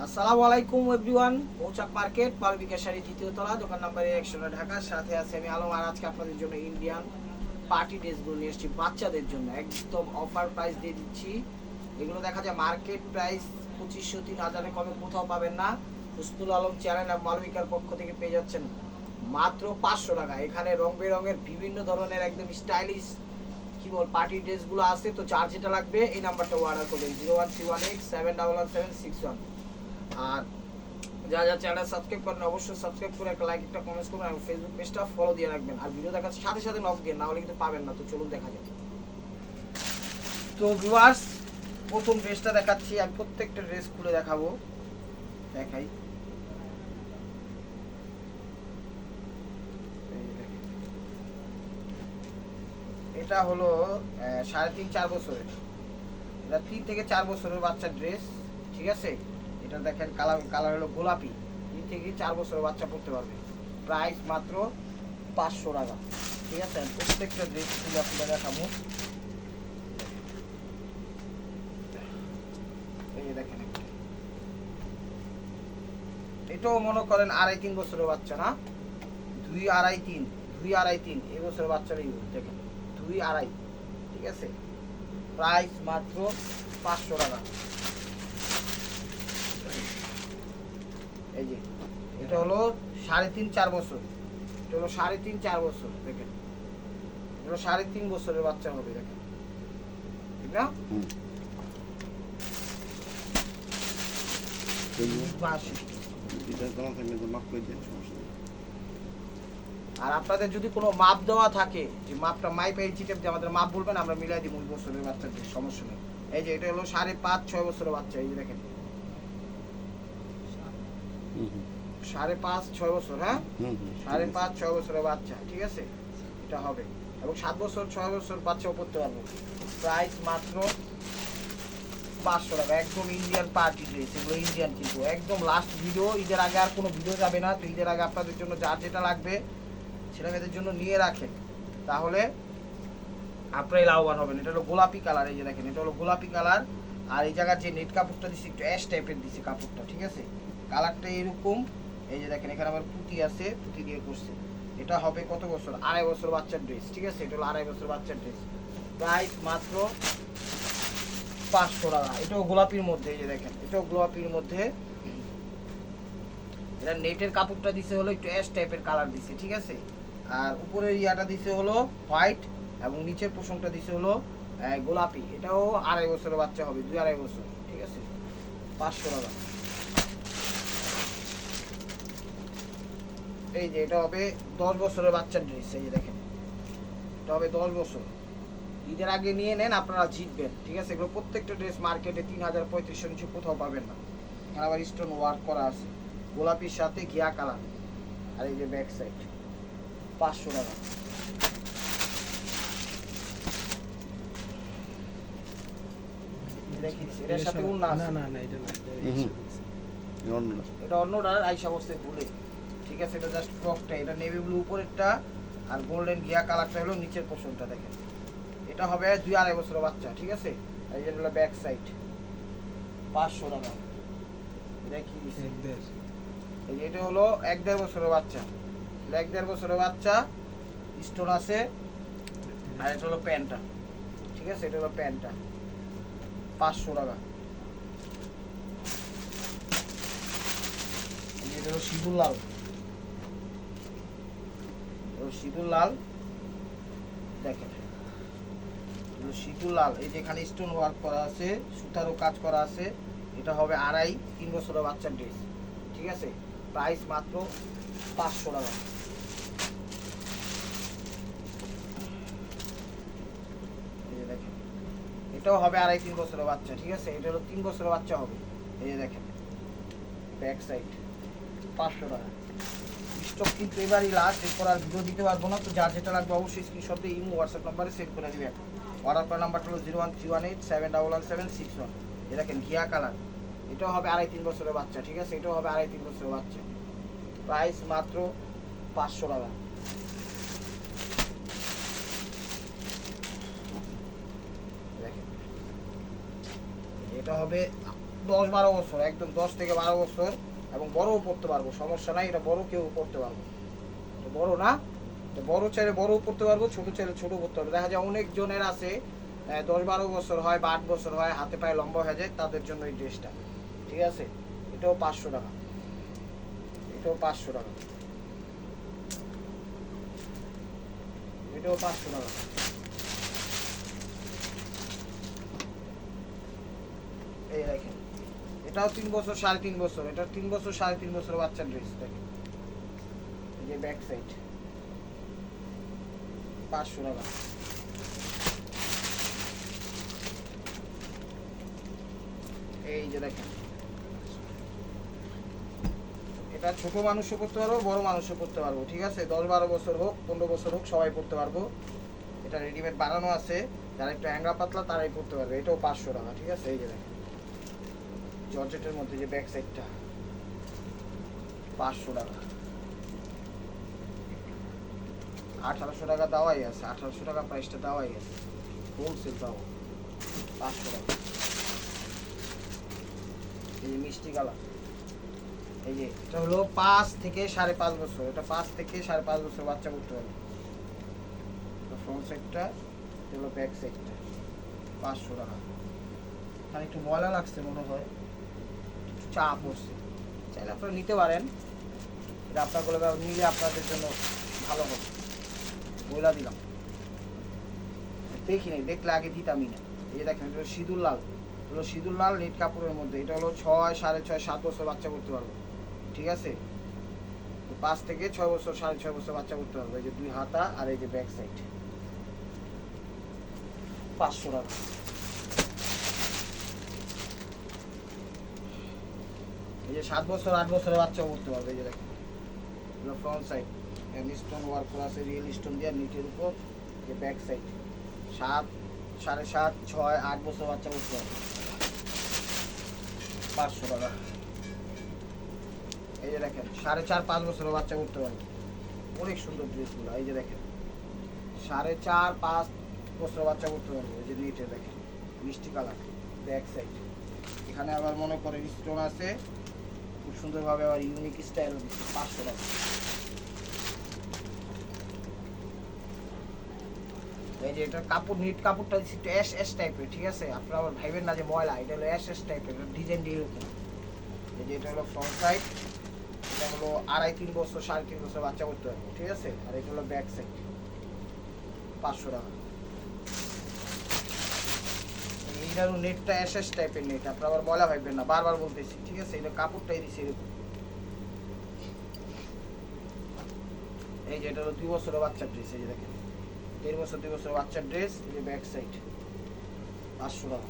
আসসালামু আলাইকুম এভরিওয়ান। মৌচাক মার্কেট মালবিকা শাড়ি তৃতীয় তলা, দোকান নাম্বার 100 ঢাকার সাথে আছে আমি আলম। আর আজকে আপনাদের জন্য ইন্ডিয়ান পার্টি ড্রেসগুলো নিয়ে এসেছি বাচ্চাদের জন্য, একদম অফার প্রাইস দিয়ে দিচ্ছি। এগুলো দেখা যায় মার্কেট প্রাইস 2500-3000 কমে কোথাও পাবেন না। হুসনুল আলম চ্যানেল আর মালবিকার পক্ষ থেকে পেয়ে যাচ্ছেন মাত্র 500 টাকা। এখানে রং বেরঙের বিভিন্ন ধরনের একদম স্টাইলিশ কি বল পার্টি ড্রেসগুলো আছে। তো চার্জ যেটা লাগবে এই নাম্বারটা অর্ডার করবেন 01318711761। আর যা যা চ্যানেল সাবস্ক্রাইব করেন অবশ্যই সাবস্ক্রাইব করে একটা লাইক একটা কমেন্টস করবেন এবং ফেসবুক পেজটা ফলো দিয়ে রাখবেন। আর ভিডিও দেখার সাথে সাথে নক দিয়ে, না হলে কিন্তু পাবেন না। তো চলুন দেখা যাক। তো ভিউয়ার্স, প্রথম ড্রেসটা দেখাচ্ছি। আমি প্রত্যেকটা ড্রেস খুলে দেখাবো, দেখাই। এটা হলো 3.5-4 বছরের, এটা 3 থেকে 4 বছরের বাচ্চার ড্রেস, ঠিক আছে। এটা দেখেন কালার হলো গোলাপি। 3 থেকে 4 বছরের বাচ্চা পড়তে পারবে। প্রাইস মাত্র 500 টাকা, ঠিক আছে। প্রত্যেকটা ড্রেস খুলে দেখাবো। এই যে দেখেন, এটাও মনে করেন 2.5-3 বছরের বাচ্চা, না 2-2.5-3 এই বছরের বাচ্চারা দেখেন 2-2.5, ঠিক আছে। প্রাইস মাত্র 500 টাকা। এই যে এটা হলো 3.5-4 বছর, এটা হলো 3.5-4 বছর। দেখেন এটা 3.5 বছরের বাচ্চা হবে, দেখেন, ঠিক না? আর আপনাদের যদি কোনো মাপ দেওয়া থাকে, যে মাপটা মাইপ ইঞ্চি টেপ দিয়ে আমাদের মাপ বলবেন, আমরা মিলাই দিব। 2 বছরের বাচ্চাদের সমস্যা নেই। এই যে এটা হলো 5.5-6 বছরের বাচ্চা। এই যে দেখেন 5.5-6 বছর, হ্যাঁ 5.5-6 বছরের বাচ্চা, ঠিক আছে। এটা হবে এবং 7 বছর 6 বছর বাচ্চাও পড়তে পারবে। প্রাইস মাত্র 500 টাকা। একদম ইন্ডিয়ান পার্টি ড্রেস, এগুলো ইন্ডিয়ান কিন্তু একদম লাস্ট ভিডিও। ঈদের আগে আর কোনো ভিডিও যাবে না। তো ঈদের আগে আপনাদের জন্য যার যেটা লাগবে ছেলেমেয়েদের জন্য নিয়ে রাখেন, তাহলে আপনারাই লাভবান হবেন। এটা হলো গোলাপি কালার, এই যে দেখেন এটা হলো গোলাপি কালার। আর এই জায়গার যে নেট কাপড়টা দিচ্ছি একটু অ্যাশ টাইপের দিচ্ছি কাপড়টা, ঠিক আছে। কালারটা এরকম। এই যে দেখেন এখানে আমার পুঁতি আছে, পুঁতি দিয়ে করছে। এটা হবে কত বছর? 2.5 বছর বাচ্চার ড্রেস, ঠিক আছে। এটা হলো 2.5 বছর বাচ্চার ড্রেস। প্রাইস মাত্র 500 টাকা। এটাও গোলাপির মধ্যে, এই যে দেখেন এটাও গোলাপির মধ্যে। এটা নেটের কাপড়টা দিছে হলো একটু অ্যাশ টাইপের কালার দিছে, ঠিক আছে। আর উপরের ইয়াটা দিছে হলো হোয়াইট এবং নিচের পোষণটা দিছে হলো গোলাপি। এটাও 2.5 বছরের বাচ্চা হবে, 2-2.5 বছর, ঠিক আছে। 500 টাকা। এই যে এটা হবে 10 বছরের বাচ্চার ড্রেস। এই যে দেখেন এটা হবে 10 বছর। ঈদের আগে নিয়ে নেন, আপনারা জিতবেন, ঠিক আছে। এগুলো প্রত্যেকটা ড্রেস মার্কেটে 3000-3500 নিচে কোথাও পাবেন না। এখানে আবার স্টোন ওয়ার্ক করা আছে গোলাপির সাথে ঘিয়া কালার। আর এই যে ব্যাক সাইড 500 টাকা। এটার সাথে উন্না আছে, এটা অন্যটা আইসা বসতে ভুলে, ঠিক আছে। এটা জাস্ট ফ্রকটা, এটা নেভি ব্লু উপরেরটা আর গোল্ডেন ঘিয়া কালারটা হলো নিচের পোর্শনটা। দেখেন এটা হবে 2-2.5 বছরের বাচ্চা, ঠিক আছে। এই যে হলো ব্যাক সাইড 500 টাকা। দেখি এই যে এটা হলো 1-1.5 বছরের বাচ্চা, 1-1.5 বছরের বাচ্চা, স্টোন আছে। আর এটা হলো প্যান্টটা, ঠিক আছে। এটা হলো প্যান্টটা 500 টাকা। এটা হলো সিঁদুর লাল, সিঁদুর লাল, দেখেন সিঁদুর লাল। এই যে এখানে স্টোন ওয়ার্ক করা আছে, সুতারও কাজ করা আছে। এটা হবে 2.5-3 বছরের বাচ্চার ড্রেস, ঠিক আছে। প্রাইস মাত্র 500 টাকা। এই যে দেখেন এটাও হবে 2.5-3 বছরের বাচ্চা, ঠিক আছে। এটা হলো 3 বছরের বাচ্চা হবে। এই যে দেখেন ব্যাক সাইড 500 টাকা। স্টক কিন্তু এবারই লাস্ট, এরপর আর ভিডিও দিতে পারবো না। তো যার যেটা লাগবে অবশ্যই স্ক্রিনশট দিয়ে ইমো হোয়াটসঅ্যাপ নাম্বারে সেন্ড করে দিবেন। অর্ডার করার নাম্বারটা হলো 01318711761। এ দেখেন ঘিয়া কালার, এটাও হবে 2.5-3 বছরের বাচ্চা, ঠিক আছে। এটাও হবে 2.5-3 বছরের বাচ্চা। প্রাইস মাত্র 500 টাকা। দেখেন এটা হবে 10-12 বছর, একদম 10 থেকে 12 বছর, এবং বড়ও পড়তে পারবো, সমস্যা নাই, এটা বড় কেউ পড়তে পারবো, তো বড় না, তো বড় চাইলে বড়ও পড়তে পারবো, ছোট চাইলে ছোট পড়তে পারবো। দেখা যায় অনেক জনের আছে 10-12 বছর হয় বা 8 বছর হয়, হাতে পায়ে লম্বা হয়ে যায়, তাদের জন্য এই ড্রেসটা, ঠিক আছে। এটাও 500 টাকা, এটাও 500 টাকা, এটাও 500 টাকা। এই দেখেন, এটাও 3 বছর 3.5 বছর, এটা 3 বছর 3.5 বছর বাচ্চার ড্রেস। দেখেন এই যে ব্যাক সাইড, 500 টাকা। এই যে দেখেন, এটা ছোট মানুষও পড়তে পারবো, বড় মানুষও পড়তে পারবো, ঠিক আছে। 10-12 বছর হোক, 15 বছর হোক, সবাই পড়তে পারবো। এটা রেডিমেড বানানো আছে, যারা একটু হ্যাঙ্গা পাতলা তারাই পড়তে পারবে। এটাও 500 টাকা, ঠিক আছে। এই যে দেখেন জর্জেটের মধ্যে যে ব্যাক সাইডটা, 500 টাকা। 1800 টাকা দেওয়াই আছে, 1800 টাকা প্রাইসটা দেওয়াই আছে, হোলসেল পাবো 500 টাকা। এই যে মিষ্টি কালার, এই যে এটা হলো 5 থেকে 5.5 বছর, এটা 5 থেকে 5.5 বছর বাচ্চা করতে পারবে। ফ্রন্ট সাইডটা, এটা হলো ব্যাক সাইডটা, 500 টাকা। আর একটু ময়লা লাগছে মনে হয়, একটু চাপ পড়ছে, চাইলে আপনারা নিতে পারেন, এটা আপনাগুলো নিলে আপনাদের জন্য ভালো হবে, বইলা দিলাম। দেখি নাই, দেখলে আগে দিতামই না। এই দেখেন, এটা হলো সিঁদুর লাল, হলো সিঁদুর লাল নেট কাপড়ের মধ্যে, এটা হলো 6, 6.5, 7 বছর বাচ্চা করতে পারবো, ঠিক আছে। 5 থেকে 6 বছর 6.5 বছর বাচ্চা করতে পারবো। এই যে 2 হাতা আর এই যে ব্যাক সাইড, 500 টাকা। এই যে 7 বছর 8 বছরের বাচ্চাও করতে পারবে। এই যে দেখেন, এগুলো ফ্রন্ট সাইড, স্টোন ওয়ার্ক করা আছে, রিয়েল স্টোন দিয়ে নিচের উপর, যে ব্যাক সাইড 7, 7.5, 6, 8 বছর বাচ্চা করতে পারবে, 500 টাকা। এই যে দেখেন 4.5, 5 বছরের বাচ্চা করতে পারবে, অনেক সুন্দর ড্রেসগুলো। এই যে দেখেন 4.5, 5 বছরের বাচ্চা করতে পারবে। এই যে নিচে দেখেন মিষ্টি কালার, ব্যাক সাইড, এখানে আবার মনে করেন স্টোন আছে, খুব সুন্দরভাবে আবার ইউনিক স্টাইল দিচ্ছে, 500 টাকা। এই যে এটা কাপড়, নিট কাপড়টা দিচ্ছে একটু অ্যাশ অ্যাশ টাইপের, ঠিক আছে। আপনারা আবার ভাইবেন না যে ময়লা, এটা হলো অ্যাশ অ্যাশ টাইপের, ডিজাইন দিয়ে এরকম। এই যে এটা হলো ফ্রন্ট সাইড, এটা হলো 2.5-3 বছর 3.5 বছর বাচ্চা করতে পারবে, ঠিক আছে। আর এটা হলো ব্যাক সাইড, 500 টাকা। এইটার নেটটা অ্যাশ অ্যাশ টাইপের নেট, আপনারা আবার ময়লা ভাইবেন না, বারবার বলতেছি, ঠিক আছে। এটা কাপড়টাই দিচ্ছে এরকম। এই যে এটা হলো 2 বছরের বাচ্চার ড্রেস, এই যে দেখেন 1.5 বছর 2 বছরের বাচ্চার ড্রেস। এই যে ব্যাক সাইড, 500 টাকা।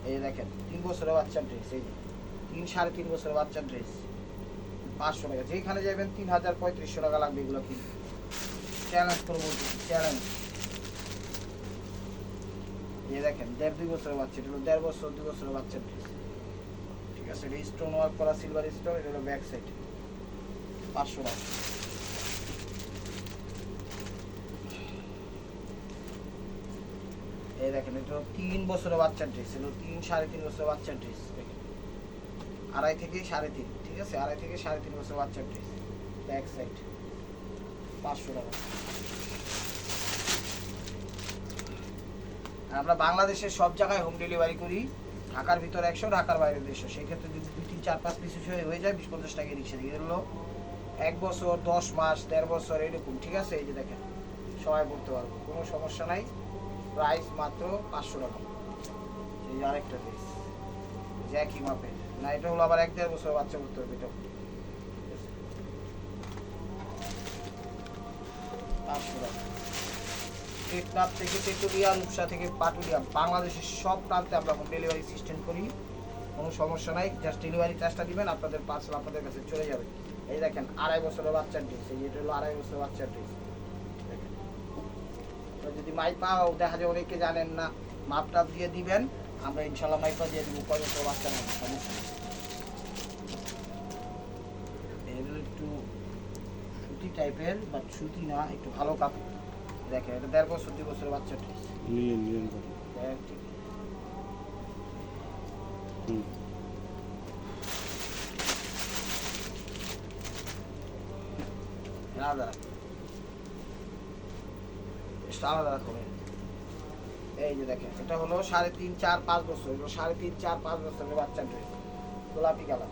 এই যে দেখেন 3 বছরের বাচ্চার ড্রেস, এই যে 3-3.5 বছরের বাচ্চার ড্রেস, 500 টাকা। যেখানে যাবেন 3000-3500 টাকা লাগবে এগুলো কিনতে, চ্যালেঞ্জ করে বলতেছি, চ্যালেঞ্জ। এই দেখেন 1.5-2 বছরের বাচ্চা, এটা হলো 1.5 বছর 2 বছরের বাচ্চার ড্রেস, ঠিক আছে। এটা স্টোন ওয়ার্ক করা, সিলভার স্টোন, এটা হলো ব্যাক সাইড, 500 টাকা। এই দেখেন এটা 3 বছরের বাচ্চার ড্রেস, এগুলো 3-3.5 বছরের বাচ্চার ড্রেস, দেখেন 2.5 থেকে 3.5, ঠিক আছে, 2.5 থেকে 3.5 বছরের বাচ্চার ড্রেস, ব্যাক সাইড, 500 টাকা। আমরা বাংলাদেশের সব জায়গায় হোম ডেলিভারি করি, ঢাকার ভিতরে 100, ঢাকার বাইরে 150। সেই ক্ষেত্রে যদি 2-3-4-5 পিস হয়ে যায় 20-50 টাকা রিক্সা দিয়ে হলো 1 বছর 10 মাস 1.5 বছর এরকম, ঠিক আছে। এই যে দেখেন সবাই পড়তে পারবো, কোনো সমস্যা নাই, প্রাইস মাত্র 500 টাকা। এই যে আরেকটা ড্রেস, যে একই মাপের না, এটা হলো আবার 1-1.5 বছর বাচ্চা করতে হবে, এটা 500 টাকা। টেকনাফ থেকে তেঁতুলিয়া, রূপসা থেকে পাটুলিয়া, বাংলাদেশের সব প্রান্তে আমরা হোম ডেলিভারি সিস্টেম করি, কোনো সমস্যা নাই। জাস্ট ডেলিভারি চার্জটা দিবেন, আপনাদের পার্সেল আপনাদের কাছে চলে যাবে। এই দেখেন 2.5 বছরের বাচ্চার ড্রেস, এই এটা হলো 2.5 বছরের বাচ্চার ড্রেস। দেখেন যদি মাইপা দেখা যায় অনেকে জানেন না, মাপটা দিয়ে দিবেন, আমরা ইনশাল্লাহ মাইপা দিয়ে দিব, কয় বছর বাচ্চা নেবেন, সমস্যা নেই। এগুলো একটু সুতি টাইপের, বাট সুতি না, একটু ভালো কাপড়, দেখেন এটা 1.5 বছর 2 বছরের বাচ্চা ড্রেস। নিলেন কত? হুম। আলাদা আলাদা রাখবে। এই যে দেখেন এটা হলো 3.5 4 5 বছর, এগুলো 3.5 4 5 বছরের বাচ্চা ড্রেস, গোলাপি কালার।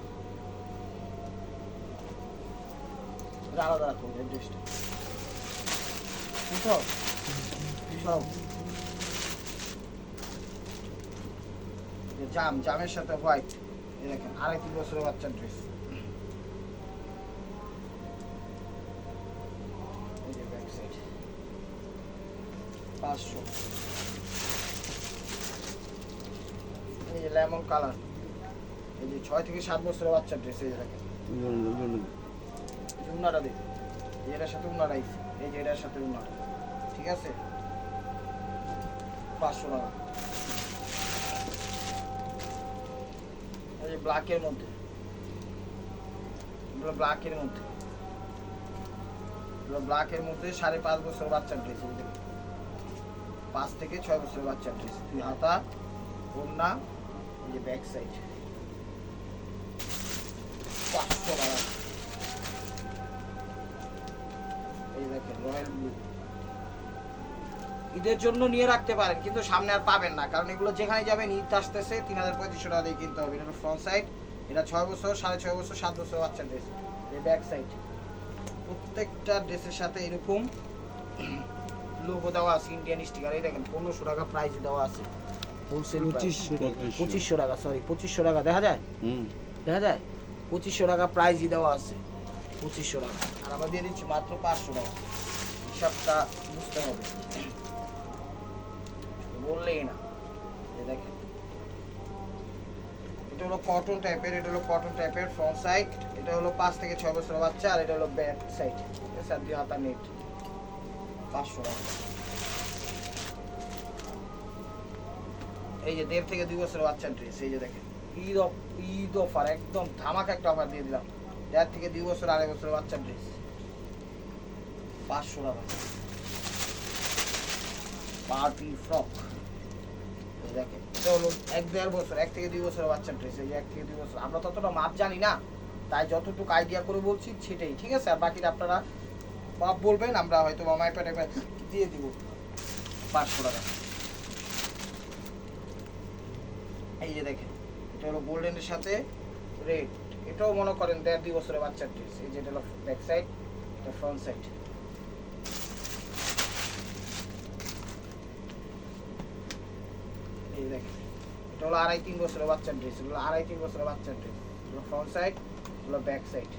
আলাদা রাখুন এই ড্রেসটা, বুঝছো সব জামের সাথে হোয়াইট। এই দেখেন 2.5 বছরের বাচ্চার ড্রেস। এই যে ব্যাক সাইড 500। এই যে লেমন কালার, এই যে 6 থেকে 7 বছরের বাচ্চার ড্রেস। এই যে দেখেন উন্নাটা দেখুন, এটার সাথে উন্নাটা আইছে, এই যে এটার সাথে উন্নাটা, ঠিক আছে 500 টাকা। এই যে ব্ল্যাকের মধ্যে, এগুলো ব্ল্যাকের মধ্যে, এগুলো ব্ল্যাকের মধ্যে 5.5 বছর বাচ্চার ড্রেস। এই দেখুন 5 থেকে 6 বছরের বাচ্চার ড্রেস, 2 হাতা ওড়না। এই যে ব্যাক সাইড 500 টাকা। এই দেখেন রয়্যাল ব্লু, ঈদের জন্য নিয়ে রাখতে পারেন কিন্তু সামনে আর পাবেন না, কারণ এগুলো যেখানে যাবেন ঈদ আসতেছে 3500 টাকা দিয়ে কিনতে হবে। এটা ফ্রন্ট সাইড, এটা 6 বছর 6.5 বছর 7 বছর বাচ্চার ড্রেস। এই ব্যাক সাইড প্রত্যেকটা ড্রেসের সাথে এরকম লোগো দেওয়া আছে, ইন্ডিয়ান স্টিকার। এই দেখেন 1500 টাকা প্রাইস দেওয়া আছে, হোলসেল 2500 টাকা, সরি 2500 টাকা দেখা যায়, দেখা যায় 2500 টাকা প্রাইসই দেওয়া আছে, 2500 টাকা। আর আমরা দিয়ে দিচ্ছি মাত্র 500 টাকা। হিসাবটা বুঝতে হবে, বললেই না। দেখেন এটা হলো কটন টাইপের, এটা হলো কটন টাইপের ফ্রন্ট সাইড। এটা হলো 5 থেকে 6 বছরের বাচ্চা, আর এটা হলো ব্যাক সাইড। ঠিক আছে, 2 হাতা নেট 500 টাকা। এই যে 1.5 থেকে 2 বছরের বাচ্চার ড্রেস। এই যে দেখেন ঈদ অফার, একদম ধামাকা একটা অফার দিয়ে দিলাম। 1.5 থেকে 2 বছর 2.5 বছরের বাচ্চার ড্রেস 500 টাকা। পার্টি ফ্রক দেখেন, এটা হলো 1-1.5 বছর, 1 থেকে 2 বছরের বাচ্চার ড্রেস। এই যে 1 থেকে 2 বছর, আমরা ততটা মাপ জানি না, তাই যতটুকু আইডিয়া করে বলছি সেটাই, ঠিক আছে। আর বাকিটা আপনারা মাপ বলবেন, আমরা হয়তো মাইপা টাইপা দিয়ে দিব। 500 টাকা। এই যে দেখেন এটা হলো গোল্ডেনের সাথে রেড, এটাও মনে করেন 1.5-2 বছরের বাচ্চার ড্রেস। এই যে এটা হলো ব্যাক সাইড, এটা ফ্রন্ট সাইড। এই দেখেন এটা হলো 2.5-3 বছরের বাচ্চার ড্রেস, এগুলো 2.5-3 বছরের বাচ্চার ড্রেস। এগুলো ফ্রন্ট সাইড, এগুলো ব্যাক সাইড।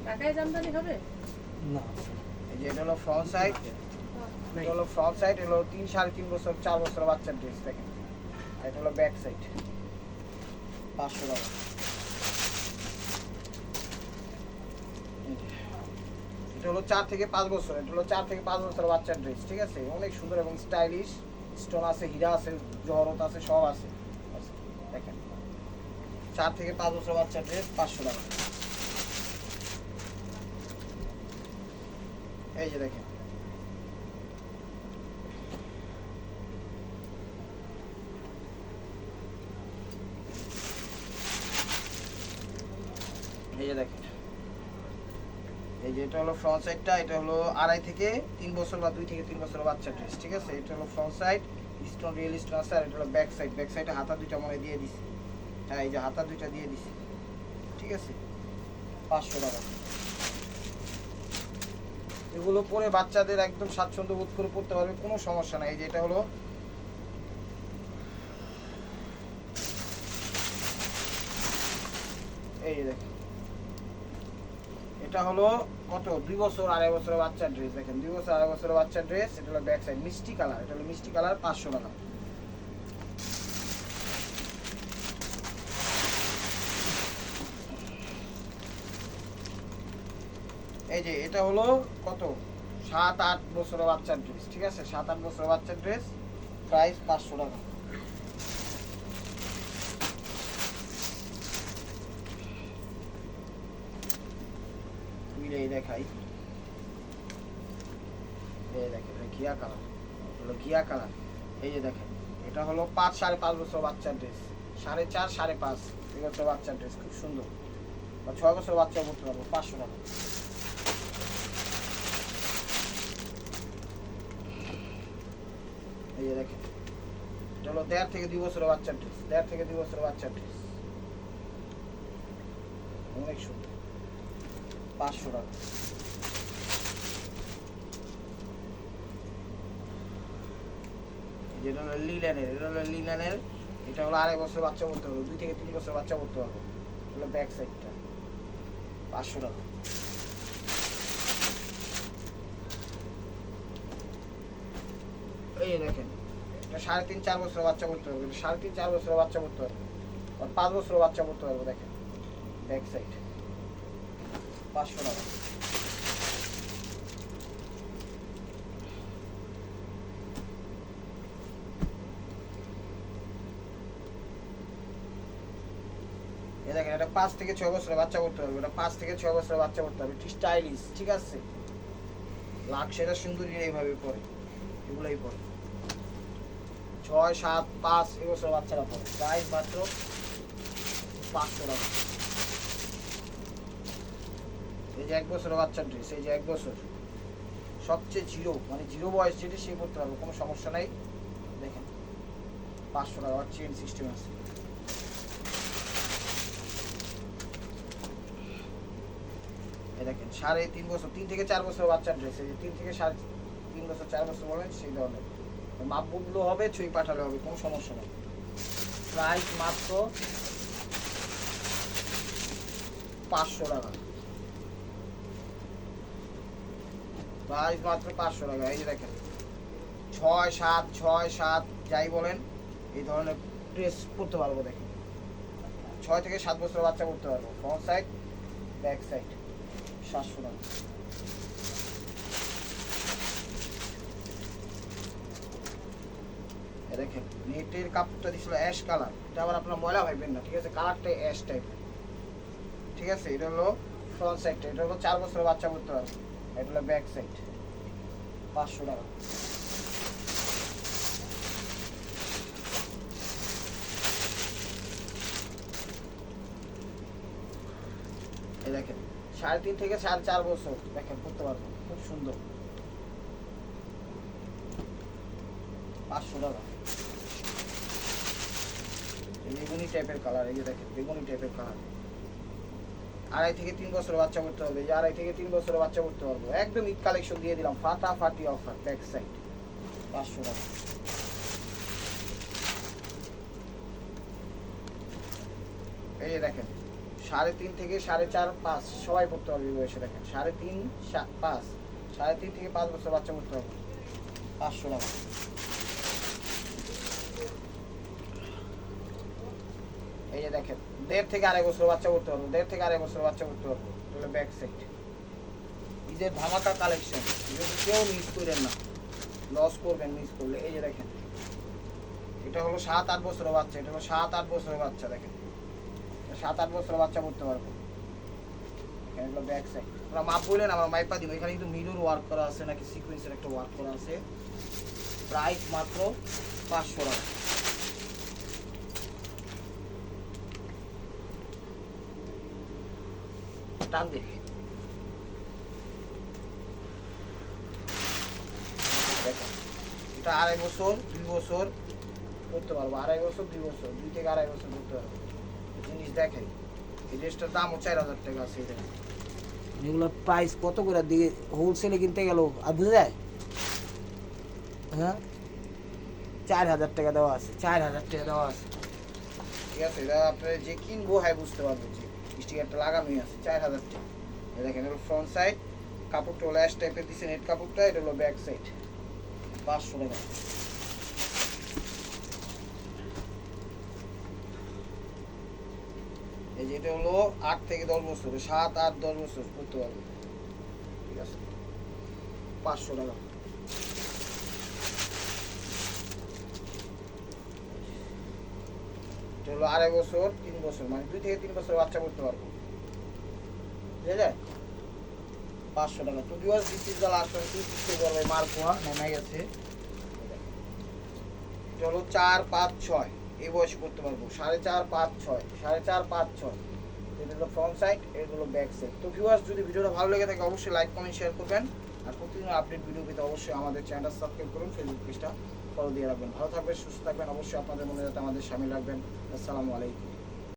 টাকায় জামদানি হবে না, এই যে এটা হলো ফ্রন্ট সাইড, এটা হলো ফ্রন্ট সাইড, এগুলো 3-3.5 বছর 4 বছরের বাচ্চার ড্রেস। দেখেন এটা হলো ব্যাক সাইড 500 টাকা। এটা হলো 4 থেকে 5 বছর, এটা হলো 4 থেকে 5 বছরের বাচ্চার ড্রেস। ঠিক আছে, অনেক সুন্দর এবং স্টাইলিশ, স্টোন আছে, হীরা আছে, জহরত আছে, সব আছে। দেখেন 4 থেকে 5 বছরের বাচ্চার ড্রেস 500 টাকা। এই যে দেখেন এই যে দেখেন এই যে এটা হলো ফ্রন্ট সাইডটা, এটা হলো 2.5 থেকে 3 বছর বা 2 থেকে 3 বছরের বাচ্চা ড্রেস। ঠিক আছে, এটা হলো front side, stone real stone আছে। আর এটা হলো ব্যাক সাইড, ব্যাক সাইডে হাতা দুইটা মনে দিয়ে দিছি। হ্যাঁ, এই যে হাতা দুইটা দিয়ে দিছি। ঠিক আছে, 500 টাকা। এগুলো পরে বাচ্চাদের একদম স্বাচ্ছন্দ্য বোধ করে পড়তে পারবে, কোনো সমস্যা নাই। এই যে এটা হলো এই দেখেন এটা হলো কত 2 বছর 2.5 বছরের বাচ্চার ড্রেস। দেখেন 2 বছর 2.5 বছরের বাচ্চার ড্রেস। এটা হলো ব্যাক সাইড, মিষ্টি কালার, এটা হলো মিষ্টি কালার 500 টাকা। এই যে এটা হলো কত 7-8 বছরের বাচ্চার ড্রেস। ঠিক আছে, 7-8 বছরের বাচ্চার ড্রেস, প্রাইস 500 টাকা। মিলিয়ে দেখাই। এই দেখেন এটা ঘিয়া কালার, হলো ঘিয়া কালার। এই যে দেখেন এটা হলো 5 5.5 বছর বাচ্চার ড্রেস, 4.5 5.5 বছর বাচ্চার ড্রেস, খুব সুন্দর। বা 6 বছর বাচ্চা পড়তে পারবো, 500 টাকা। এই যে দেখেন এটা হলো 1.5 থেকে 2 বছরের বাচ্চার ড্রেস, 1.5 থেকে 2 বছরের বাচ্চার ড্রেস, অনেক সুন্দর, 500 টাকা। যেটা হলো লিলেনের, এটা হলো লিলেনের, এটা হলো 2.5 বছর বাচ্চা পড়তে পারবো, 2 থেকে 3 বছর বাচ্চা পড়তে পারবো। হলো ব্যাক সাইডটা, 500 টাকা। এই দেখেন এটা 3.5 4 বছর বাচ্চা পড়তে পারবো, এটা 3.5 4 বছর বাচ্চা পড়তে পারবো, আর 5 বছর বাচ্চা পড়তে পারবো। দেখেন ব্যাক সাইড, 500 টাকা। এই দেখেন এটা 5 থেকে 6 বছরের বাচ্চা পড়তে পারবো, এটা 5 থেকে 6 বছরের বাচ্চা পড়তে পারবে, একটু স্টাইলিশ, ঠিক আছে। লাক্সারি সুন্দরী এইভাবে পরে, এগুলোই পরে 6 7 5 এই বছর বাচ্চারা পরে। প্রাইস মাত্র 500 টাকা। এই যে 1 বছরের বাচ্চার ড্রেস, এই যে 1 বছর, সবচেয়ে জিরো মানে জিরো বয়স যেটা সে পড়তে পারবে, কোনো সমস্যা নাই। দেখেন 500 টাকা, আর চেন সিস্টেম আছে। এই দেখেন 3.5 বছর, 3 থেকে 4 বছর বাচ্চার ড্রেস, এই যে 3 থেকে 3.5 বছর 4 বছর বলেন সেই ধরনের মাপ বুঝলো হবে, ছুঁই পাঠালে হবে, কোনো সমস্যা নেই। প্রাইস মাত্র 500 টাকা, প্রাইস মাত্র 500 টাকা। এই যে দেখেন 6 7 6 7 যাই বলেন এই ধরনের ড্রেস পরতে পারবো। দেখেন 6 থেকে 7 বছর বাচ্চা পরতে পারবো, ফ্রন্ট সাইড ব্যাক সাইড, 700 টাকা। দেখেন নেটের কাপড়টা দিছিল অ্যাশ কালার, এটা আবার আপনার ময়লা ভাববেন না, ঠিক আছে। কালারটা অ্যাশ টাইপের, ঠিক আছে। এটা হলো ফ্রন্ট সাইডটা, এটা হলো 4 বছরের বাচ্চা পড়তে পারবে। এটা হলো ব্যাক সাইড, 500 টাকা। এই দেখেন 3.5 থেকে 4.5 বছর দেখেন পড়তে পারবো, খুব সুন্দর, 500 টাকা। বেগুনি টাইপের কালার, এই যে দেখেন বেগুনি টাইপের কালার, 2.5 থেকে 3 বছর বাচ্চা করতে হবে, এই যে 2.5 থেকে 3 বছর বাচ্চা করতে পারবো। একদম ঈদ কালেকশন দিয়ে দিলাম, ফাটাফাটি অফার, ব্যাক সাইড 500 টাকা। এই যে দেখেন 3.5 থেকে 4.5 5 সবাই পড়তে পারবে এই বয়সে। দেখেন 3.5 5 3.5 থেকে 5 বছর বাচ্চা করতে পারবে, 500 টাকা। এই যে দেখেন 1.5 থেকে 2.5 বছর বাচ্চা করতে পারবো, 1.5 থেকে 2.5 বছর বাচ্চা করতে পারবো। তাহলে ব্যাক সাইড, ঈদের ধামাকা কালেকশন, যদি কেউ মিস করেন না, লস করবেন মিস করলে। এই যে দেখেন এটা হলো 7 8 বছরের বাচ্চা, এটা হলো 7 8 বছরের বাচ্চা। দেখেন 7 8 বছরের বাচ্চা করতে পারবো। এখানে হলো ব্যাক সাইড, আমরা মাপ বললেন আমরা মাইপা দিব। এখানে কিন্তু মিরর ওয়ার্ক করা আছে, নাকি সিকোয়েন্সের একটা ওয়ার্ক করা আছে। প্রাইস মাত্র 500 টাকা। টান দেখে দেখেন এটা 2.5 বছর 2 বছর করতে পারবো, 2.5 বছর 2 বছর, 2 থেকে 2.5 বছর করতে পারবো। জিনিস দেখাই, এই ড্রেসটার দামও 4000 টাকা আছে। এটা এগুলোর প্রাইস কত করে দিয়ে হোলসেলে কিনতে গেল আর বুঝা যায়? হ্যাঁ 4000 টাকা দেওয়া আছে, 4000 টাকা দেওয়া আছে, ঠিক আছে। এটা আপনার যে কিনবো হয় বুঝতে পারবে যে স্টিকারটা লাগানোই আছে, 4000 টাকা। দেখেন এটা ফ্রন্ট সাইড, কাপড়টা হলো অ্যাশ টাইপের দিচ্ছে নেট কাপড়টা, এটা হলো ব্যাক সাইড, 500 টাকা। এই যে এটা হলো 8 থেকে 10 বছর, 7 8 10 বছর করতে পারবে, ঠিক আছে, 500 টাকা। এটা হলো 2.5 বছর 3 বছর, মানে 2 থেকে 3 বছর বাচ্চা করতে পারবো, বুঝা যায়। 500 টাকা। তো viewers this is the last one, 260 mark 1 নেমে গেছে। চলো 4 5 6 এই বয়সে করতে পারবো। 4.5 5 6 4.5 5 6 এটা হলো ফ্রন্ট সাইড, এটা হলো ব্যাক সাইড। তো ভিউয়ার্স যদি ভিডিওটা ভালো লেগে থাকে অবশ্যই লাইক কমেন্ট শেয়ার করবেন, আর প্রতিদিন আপডেট ভিডিও পেতে অবশ্যই আমাদের চ্যানেলটা সাবস্ক্রাইব করুন, ফেসবুক পেজটা ফলো দিয়ে রাখবেন। ভালো থাকবেন, সুস্থ থাকবেন, অবশ্যই আপনাদের মনে যাতে আমাদের সামিল রাখবেন। আসসালামু আলাইকুম।